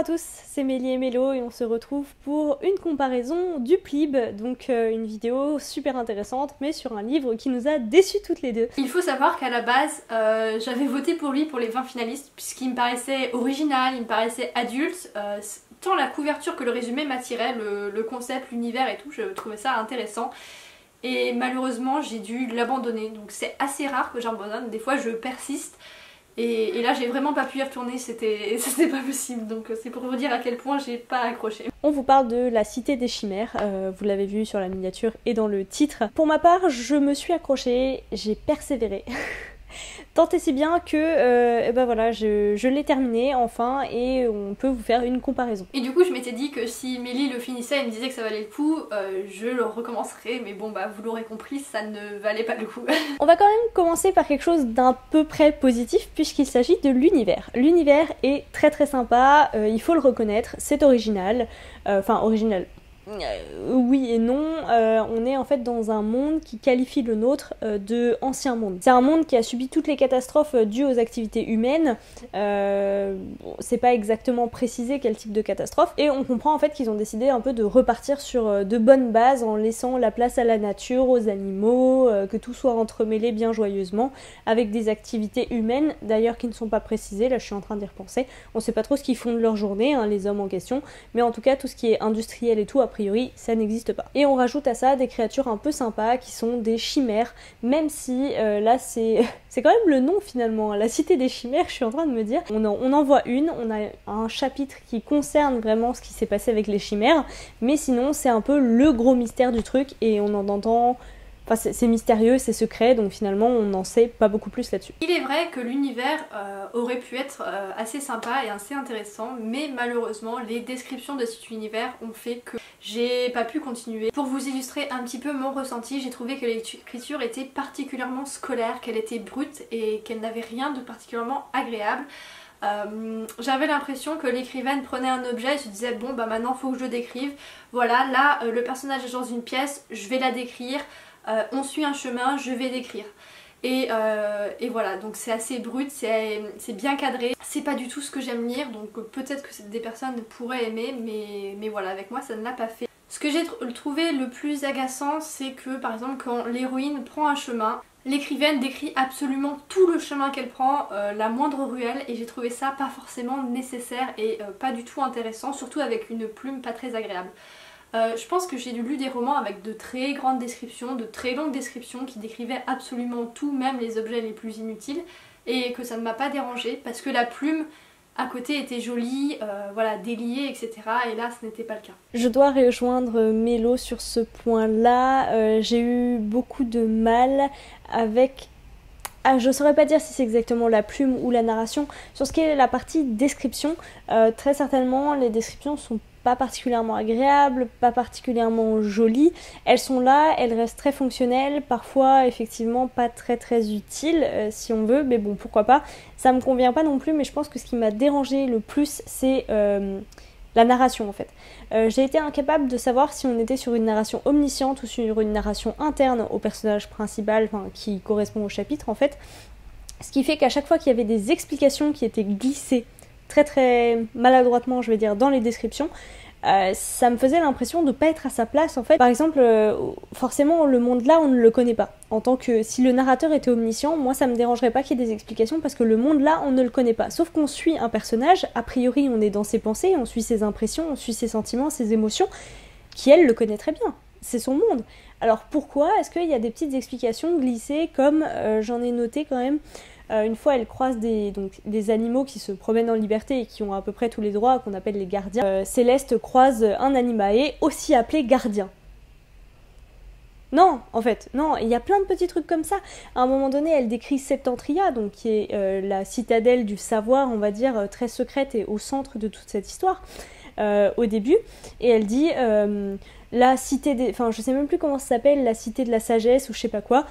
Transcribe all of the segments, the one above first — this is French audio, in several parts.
à tous, c'est Mélie et Mélo et on se retrouve pour une comparaison du PLIB, donc une vidéo super intéressante mais sur un livre qui nous a déçus toutes les deux. Il faut savoir qu'à la base, j'avais voté pour lui pour les 20 finalistes puisqu'il me paraissait original, il me paraissait adulte, tant la couverture que le résumé m'attirait, le concept, l'univers et tout, je trouvais ça intéressant. Et malheureusement j'ai dû l'abandonner, donc c'est assez rare que j'abandonne, des fois je persiste. Et là j'ai vraiment pas pu y retourner, c'était pas possible, donc c'est pour vous dire à quel point j'ai pas accroché. On vous parle de la Cité des Chimères, vous l'avez vu sur la miniature et dans le titre. Pour ma part, je me suis accrochée, j'ai persévéré. Tant et si bien que ben voilà, je l'ai terminé enfin et on peut vous faire une comparaison. Et du coup je m'étais dit que si Mélie le finissait et me disait que ça valait le coup, je le recommencerais, mais bon bah vous l'aurez compris, ça ne valait pas le coup. On va quand même commencer par quelque chose d'un peu près positif puisqu'il s'agit de l'univers. L'univers est très très sympa, il faut le reconnaître, c'est original, enfin original. Oui et non, on est en fait dans un monde qui qualifie le nôtre de ancien monde. C'est un monde qui a subi toutes les catastrophes dues aux activités humaines, c'est pas exactement précisé quel type de catastrophe, et on comprend en fait qu'ils ont décidé un peu de repartir sur de bonnes bases en laissant la place à la nature, aux animaux, que tout soit entremêlé bien joyeusement, avec des activités humaines d'ailleurs qui ne sont pas précisées, là je suis en train d'y repenser, on sait pas trop ce qu'ils font de leur journée, hein, les hommes en question, mais en tout cas tout ce qui est industriel et tout, a priori ça n'existe pas. Et on rajoute à ça des créatures un peu sympas qui sont des chimères, même si là c'est quand même le nom finalement, la Cité des Chimères, je suis en train de me dire. On en voit une, on a un chapitre qui concerne vraiment ce qui s'est passé avec les chimères, mais sinon c'est un peu le gros mystère du truc et on en entend... Enfin, c'est mystérieux, c'est secret, donc finalement on n'en sait pas beaucoup plus là-dessus. Il est vrai que l'univers aurait pu être assez sympa et assez intéressant, mais malheureusement les descriptions de cet univers ont fait que j'ai pas pu continuer. Pour vous illustrer un petit peu mon ressenti, j'ai trouvé que l'écriture était particulièrement scolaire, qu'elle était brute et qu'elle n'avait rien de particulièrement agréable. J'avais l'impression que l'écrivaine prenait un objet et se disait bon bah maintenant faut que je le décrive, voilà là le personnage est dans une pièce, je vais la décrire. On suit un chemin, je vais décrire. Et voilà, donc c'est assez brut, c'est bien cadré. C'est pas du tout ce que j'aime lire, donc peut-être que des personnes pourraient aimer, mais voilà, avec moi ça ne l'a pas fait. Ce que j'ai trouvé le plus agaçant, c'est que par exemple quand l'héroïne prend un chemin, l'écrivaine décrit absolument tout le chemin qu'elle prend, la moindre ruelle, et j'ai trouvé ça pas forcément nécessaire et pas du tout intéressant, surtout avec une plume pas très agréable. Je pense que j'ai lu des romans avec de très grandes descriptions, de très longues descriptions qui décrivaient absolument tout, même les objets les plus inutiles, et que ça ne m'a pas dérangée parce que la plume à côté était jolie, voilà, déliée, etc. Et là ce n'était pas le cas. Je dois rejoindre Mélo sur ce point-là, j'ai eu beaucoup de mal avec... Ah, je saurais pas dire si c'est exactement la plume ou la narration. Sur ce qui est la partie description, très certainement les descriptions sont pas particulièrement agréables, pas particulièrement jolies. Elles sont là, elles restent très fonctionnelles, parfois effectivement pas très utiles si on veut, mais bon pourquoi pas. Ça me convient pas non plus, mais je pense que ce qui m'a dérangé le plus c'est la narration en fait. J'ai été incapable de savoir si on était sur une narration omnisciente ou sur une narration interne au personnage principal, enfin qui correspond au chapitre en fait. Ce qui fait qu'à chaque fois qu'il y avait des explications qui étaient glissées très maladroitement je vais dire dans les descriptions, ça me faisait l'impression de pas être à sa place en fait. Par exemple, forcément le monde là on ne le connaît pas. En tant que si le narrateur était omniscient, moi ça me dérangerait pas qu'il y ait des explications parce que le monde là on ne le connaît pas. Sauf qu'on suit un personnage, a priori on est dans ses pensées, on suit ses impressions, on suit ses sentiments, ses émotions, qui elle le connaît très bien. C'est son monde. Alors pourquoi est-ce qu'il y a des petites explications glissées comme j'en ai noté quand même. Une fois elle croise des animaux qui se promènent en liberté et qui ont à peu près tous les droits qu'on appelle les gardiens. Céleste croise un animae aussi appelé gardien. Non, en fait, non, il y a plein de petits trucs comme ça. À un moment donné, elle décrit Septentria, donc qui est la citadelle du savoir, on va dire, très secrète et au centre de toute cette histoire, au début. Et elle dit la cité des... Enfin, je sais même plus comment ça s'appelle, la cité de la sagesse ou je sais pas quoi.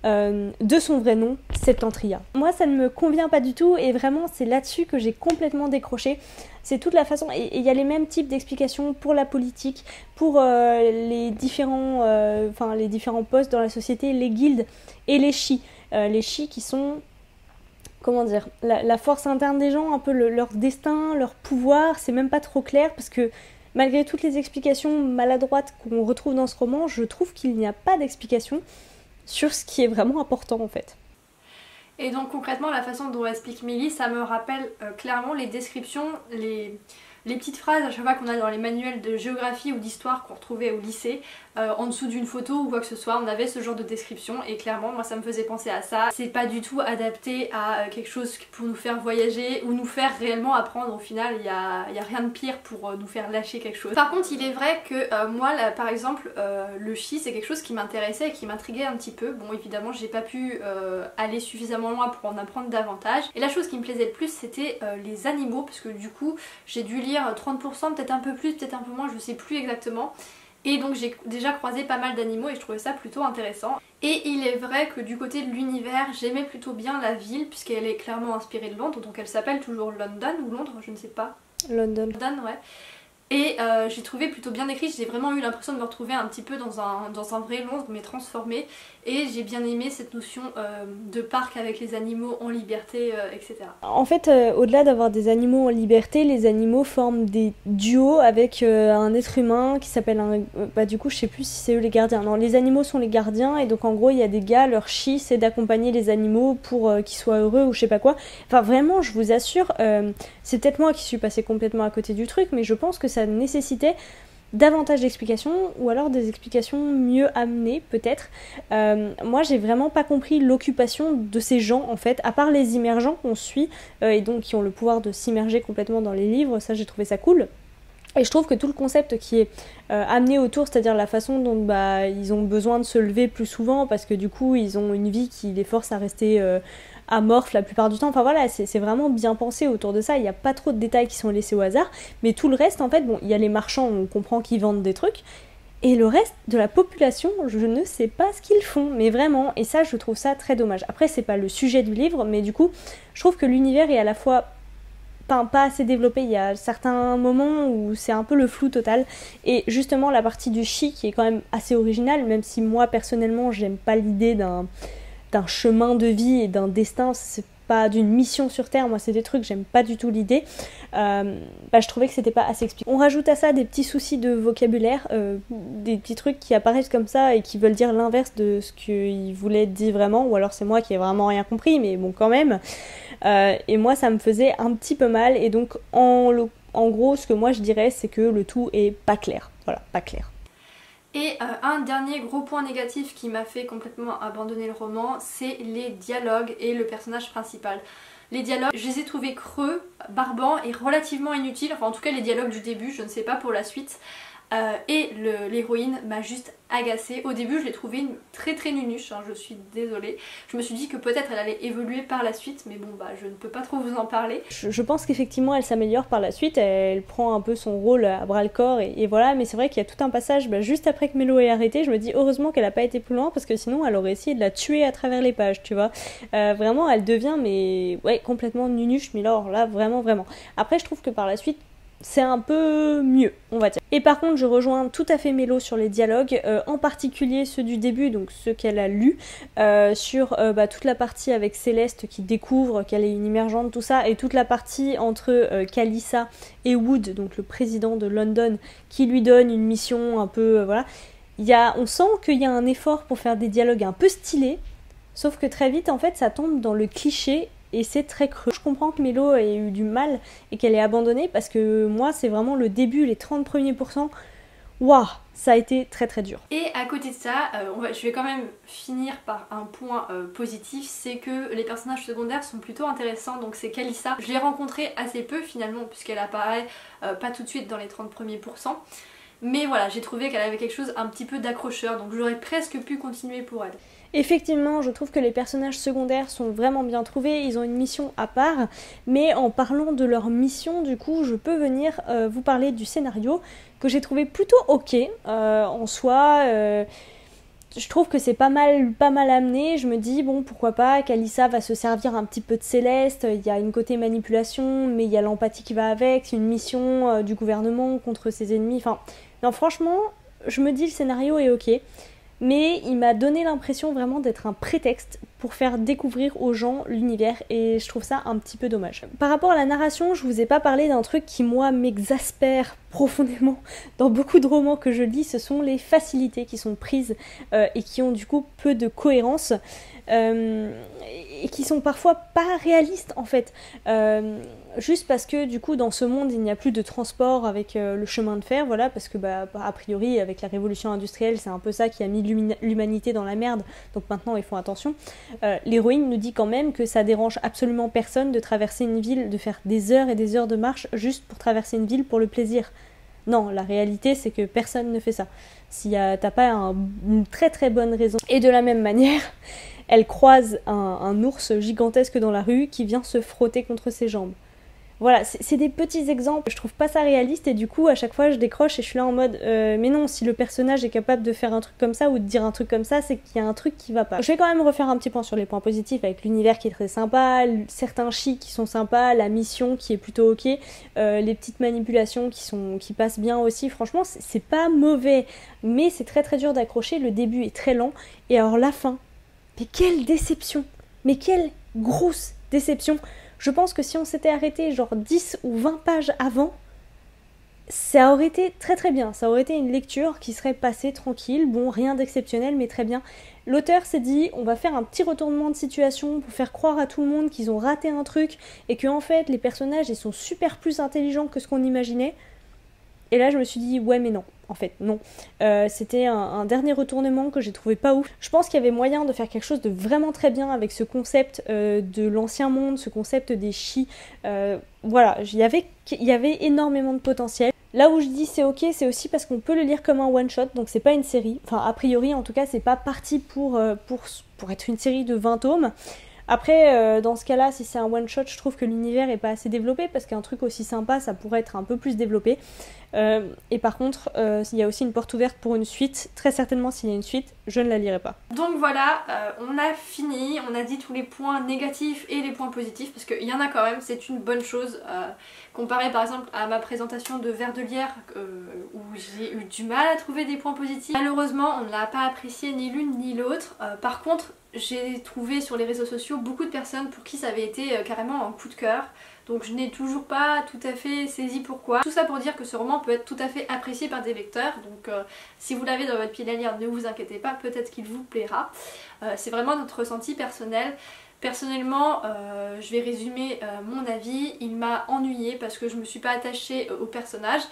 De son vrai nom, Septentria. Moi ça ne me convient pas du tout et vraiment c'est là-dessus que j'ai complètement décroché. C'est toute la façon, et il y a les mêmes types d'explications pour la politique, pour les différents postes dans la société, les guildes et les chi. Les chi qui sont comment dire, la force interne des gens, un peu leur destin, leur pouvoir, c'est même pas trop clair parce que malgré toutes les explications maladroites qu'on retrouve dans ce roman, je trouve qu'il n'y a pas d'explication sur ce qui est vraiment important en fait. Et donc concrètement, la façon dont explique Mélie, ça me rappelle clairement les descriptions, les petites phrases à chaque fois qu'on a dans les manuels de géographie ou d'histoire qu'on retrouvait au lycée, en dessous d'une photo ou quoi que ce soit, on avait ce genre de description et clairement moi ça me faisait penser à ça. C'est pas du tout adapté à quelque chose pour nous faire voyager ou nous faire réellement apprendre. Au final il y a rien de pire pour nous faire lâcher quelque chose. Par contre il est vrai que moi là, par exemple le chi c'est quelque chose qui m'intéressait et qui m'intriguait un petit peu. Bon évidemment j'ai pas pu aller suffisamment loin pour en apprendre davantage et la chose qui me plaisait le plus c'était les animaux parce que du coup j'ai dû lire 30%, peut-être un peu plus, peut-être un peu moins, je sais plus exactement. Et donc j'ai déjà croisé pas mal d'animaux et je trouvais ça plutôt intéressant. Et il est vrai que du côté de l'univers, j'aimais plutôt bien la ville puisqu'elle est clairement inspirée de Londres, donc elle s'appelle toujours London ou Londres, je ne sais pas. London. London, ouais. Et j'ai trouvé plutôt bien écrit, j'ai vraiment eu l'impression de me retrouver un petit peu dans un vrai Londres mais transformé. Et j'ai bien aimé cette notion de parc avec les animaux en liberté, etc. En fait, au-delà d'avoir des animaux en liberté, les animaux forment des duos avec un être humain qui s'appelle un... bah du coup, je sais plus si c'est eux les gardiens. Non, les animaux sont les gardiens et donc en gros, il y a des gars, leur chi, c'est d'accompagner les animaux pour qu'ils soient heureux ou je sais pas quoi. Enfin, vraiment, je vous assure, c'est peut-être moi qui suis passée complètement à côté du truc, mais je pense que ça nécessitait davantage d'explications ou alors des explications mieux amenées peut-être. Moi j'ai vraiment pas compris l'occupation de ces gens en fait, à part les immergents qu'on suit et donc qui ont le pouvoir de s'immerger complètement dans les livres, ça j'ai trouvé ça cool. Et je trouve que tout le concept qui est amené autour, c'est-à-dire la façon dont ils ont besoin de se lever plus souvent parce que du coup ils ont une vie qui les force à rester amorphes la plupart du temps, enfin voilà, c'est vraiment bien pensé autour de ça, il n'y a pas trop de détails qui sont laissés au hasard, mais tout le reste en fait, bon, il y a les marchands, on comprend qu'ils vendent des trucs, et le reste de la population, je ne sais pas ce qu'ils font, mais vraiment, et ça je trouve ça très dommage. Après c'est pas le sujet du livre, mais du coup, je trouve que l'univers est à la fois pas assez développé, il y a certains moments où c'est un peu le flou total, et justement la partie du chi qui est quand même assez originale, même si moi personnellement j'aime pas l'idée d'un chemin de vie et d'un destin, c'est pas d'une mission sur Terre, moi c'est des trucs, j'aime pas du tout l'idée, je trouvais que c'était pas assez expliqué. On rajoute à ça des petits soucis de vocabulaire, des petits trucs qui apparaissent comme ça et qui veulent dire l'inverse de ce qu'ils voulaient dire vraiment, ou alors c'est moi qui ai vraiment rien compris, mais bon quand même, et moi ça me faisait un petit peu mal, et donc en gros ce que moi je dirais c'est que le tout est pas clair, voilà, pas clair. Et un dernier gros point négatif qui m'a fait complètement abandonner le roman, c'est les dialogues et le personnage principal. Les dialogues, je les ai trouvés creux, barbants et relativement inutiles, enfin en tout cas les dialogues du début, je ne sais pas pour la suite. Et l'héroïne m'a juste agacée. Au début je l'ai trouvée très nunuche, hein, je suis désolée. Je me suis dit que peut-être elle allait évoluer par la suite, mais bon je ne peux pas trop vous en parler. Je pense qu'effectivement elle s'améliore par la suite, elle prend un peu son rôle à bras le corps et voilà, mais c'est vrai qu'il y a tout un passage juste après que Mélo ait arrêté, je me dis heureusement qu'elle a pas été plus loin parce que sinon elle aurait essayé de la tuer à travers les pages, tu vois. Vraiment elle devient mais ouais complètement nunuche, mais alors là vraiment. Après je trouve que par la suite c'est un peu mieux, on va dire. Et par contre, je rejoins tout à fait Mélo sur les dialogues, en particulier ceux du début, donc ceux qu'elle a lus, sur toute la partie avec Céleste qui découvre qu'elle est une immergente, tout ça, et toute la partie entre Calissa et Wood, donc le président de London, qui lui donne une mission un peu, voilà. On sent qu'il y a un effort pour faire des dialogues un peu stylés, sauf que très vite, en fait, ça tombe dans le cliché et c'est très creux. Je comprends que Mélo ait eu du mal et qu'elle ait abandonné parce que moi c'est vraiment le début, les 30 premiers pourcents, waouh, ça a été très dur. Et à côté de ça, je vais quand même finir par un point positif, c'est que les personnages secondaires sont plutôt intéressants. Donc c'est Calissa, je l'ai rencontrée assez peu finalement puisqu'elle apparaît pas tout de suite dans les 30 premiers pourcents. Mais voilà, j'ai trouvé qu'elle avait quelque chose un petit peu d'accrocheur, donc j'aurais presque pu continuer pour elle. Effectivement, je trouve que les personnages secondaires sont vraiment bien trouvés, ils ont une mission à part, mais en parlant de leur mission, du coup, je peux venir vous parler du scénario, que j'ai trouvé plutôt ok, en soi, je trouve que c'est pas mal amené, je me dis, bon, pourquoi pas, Calissa va se servir un petit peu de Céleste, il y a une côté manipulation, mais il y a l'empathie qui va avec, c'est une mission du gouvernement contre ses ennemis, enfin, non, franchement, je me dis, le scénario est ok. Mais il m'a donné l'impression vraiment d'être un prétexte pour faire découvrir aux gens l'univers et je trouve ça un petit peu dommage. Par rapport à la narration, je vous ai pas parlé d'un truc qui moi m'exaspère profondément dans beaucoup de romans que je lis, ce sont les facilités qui sont prises et qui ont du coup peu de cohérence. Et qui sont parfois pas réalistes en fait, juste parce que du coup dans ce monde il n'y a plus de transport avec le chemin de fer, voilà, parce que a priori avec la révolution industrielle c'est un peu ça qui a mis l'humanité dans la merde, donc maintenant ils font attention. L'héroïne nous dit quand même que ça dérange absolument personne de traverser une ville, de faire des heures et des heures de marche juste pour traverser une ville pour le plaisir. Non, la réalité c'est que personne ne fait ça. Si t'as pas une très très bonne raison. Et de la même manière, elle croise un ours gigantesque dans la rue qui vient se frotter contre ses jambes. Voilà, c'est des petits exemples, je trouve pas ça réaliste et du coup à chaque fois je décroche et je suis là en mode mais non, si le personnage est capable de faire un truc comme ça ou de dire un truc comme ça, c'est qu'il y a un truc qui va pas. Je vais quand même refaire un petit point sur les points positifs avec l'univers qui est très sympa, certains chi qui sont sympas, la mission qui est plutôt ok, les petites manipulations qui passent bien aussi, franchement c'est pas mauvais, mais c'est très très dur d'accrocher, le début est très lent et alors la fin, mais quelle déception, mais quelle grosse déception. Je pense que si on s'était arrêté genre 10 ou 20 pages avant, ça aurait été très très bien. Ça aurait été une lecture qui serait passée tranquille, bon, rien d'exceptionnel, mais très bien. L'auteur s'est dit, on va faire un petit retournement de situation pour faire croire à tout le monde qu'ils ont raté un truc et que en fait les personnages ils sont super plus intelligents que ce qu'on imaginait. Et là je me suis dit, ouais mais non. En fait, non. C'était un dernier retournement que j'ai trouvé pas ouf. Je pense qu'il y avait moyen de faire quelque chose de vraiment très bien avec ce concept de l'ancien monde, ce concept des chi. Voilà, il y avait énormément de potentiel. Là où je dis c'est ok, c'est aussi parce qu'on peut le lire comme un one-shot, donc c'est pas une série. Enfin, a priori, en tout cas, c'est pas parti pour être une série de 20 tomes. Après, dans ce cas-là, si c'est un one-shot, je trouve que l'univers est pas assez développé, parce qu'un truc aussi sympa, ça pourrait être un peu plus développé. Et par contre, il y a aussi une porte ouverte pour une suite. Très certainement, s'il y a une suite, je ne la lirai pas. Donc voilà, on a fini, on a dit tous les points négatifs et les points positifs, parce qu'il y en a quand même, c'est une bonne chose. Comparé par exemple à ma présentation de Vers de Lierre, où j'ai eu du mal à trouver des points positifs. Malheureusement, on ne l'a pas apprécié ni l'une ni l'autre. Par contre, j'ai trouvé sur les réseaux sociaux beaucoup de personnes pour qui ça avait été carrément un coup de cœur. Donc je n'ai toujours pas tout à fait saisi pourquoi. Tout ça pour dire que ce roman peut être tout à fait apprécié par des lecteurs. Donc si vous l'avez dans votre pile à lire, ne vous inquiétez pas, peut-être qu'il vous plaira. C'est vraiment notre ressenti personnel. Personnellement, je vais résumer mon avis. Il m'a ennuyée parce que je me suis pas attachée au personnage.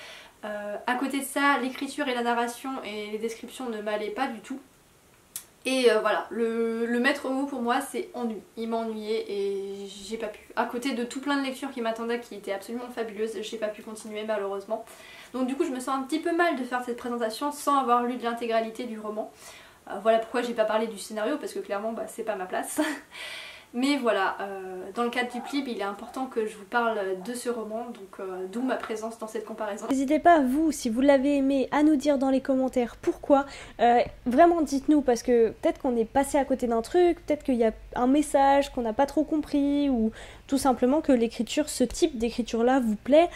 À côté de ça, l'écriture et la narration et les descriptions ne m'allaient pas du tout. Et voilà, le maître mot pour moi c'est ennui. Il m'a ennuyé et j'ai pas pu. À côté de tout plein de lectures qui m'attendaient qui étaient absolument fabuleuses, j'ai pas pu continuer malheureusement. Donc du coup je me sens un petit peu mal de faire cette présentation sans avoir lu de l'intégralité du roman. Voilà pourquoi j'ai pas parlé du scénario parce que clairement c'est pas ma place. Mais voilà, dans le cadre du clip, il est important que je vous parle de ce roman, donc d'où ma présence dans cette comparaison. N'hésitez pas, vous, si vous l'avez aimé, à nous dire dans les commentaires pourquoi. Vraiment, dites-nous, parce que peut-être qu'on est passé à côté d'un truc, peut-être qu'il y a un message qu'on n'a pas trop compris, ou tout simplement que l'écriture, ce type d'écriture-là vous plaît.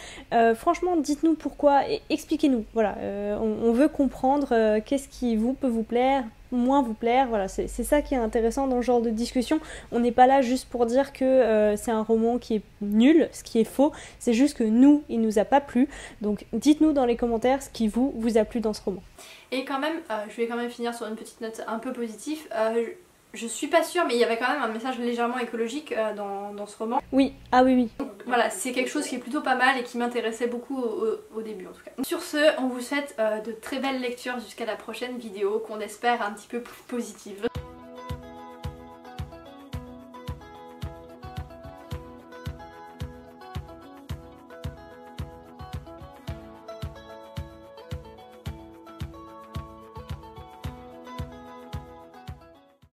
Franchement, dites-nous pourquoi et expliquez-nous. Voilà, on veut comprendre qu'est-ce qui peut vous plaire, moins vous plaire, voilà, c'est ça qui est intéressant dans ce genre de discussion. On n'est pas là juste pour dire que c'est un roman qui est nul, ce qui est faux, c'est juste que nous, il nous a pas plu, donc dites-nous dans les commentaires ce qui vous a plu dans ce roman. Et quand même, je vais quand même finir sur une petite note un peu positive, je suis pas sûre, mais il y avait quand même un message légèrement écologique dans ce roman. Oui, ah oui, oui. Donc, voilà, c'est quelque chose qui est plutôt pas mal et qui m'intéressait beaucoup au début en tout cas. Sur ce, on vous souhaite de très belles lectures jusqu'à la prochaine vidéo qu'on espère un petit peu plus positive.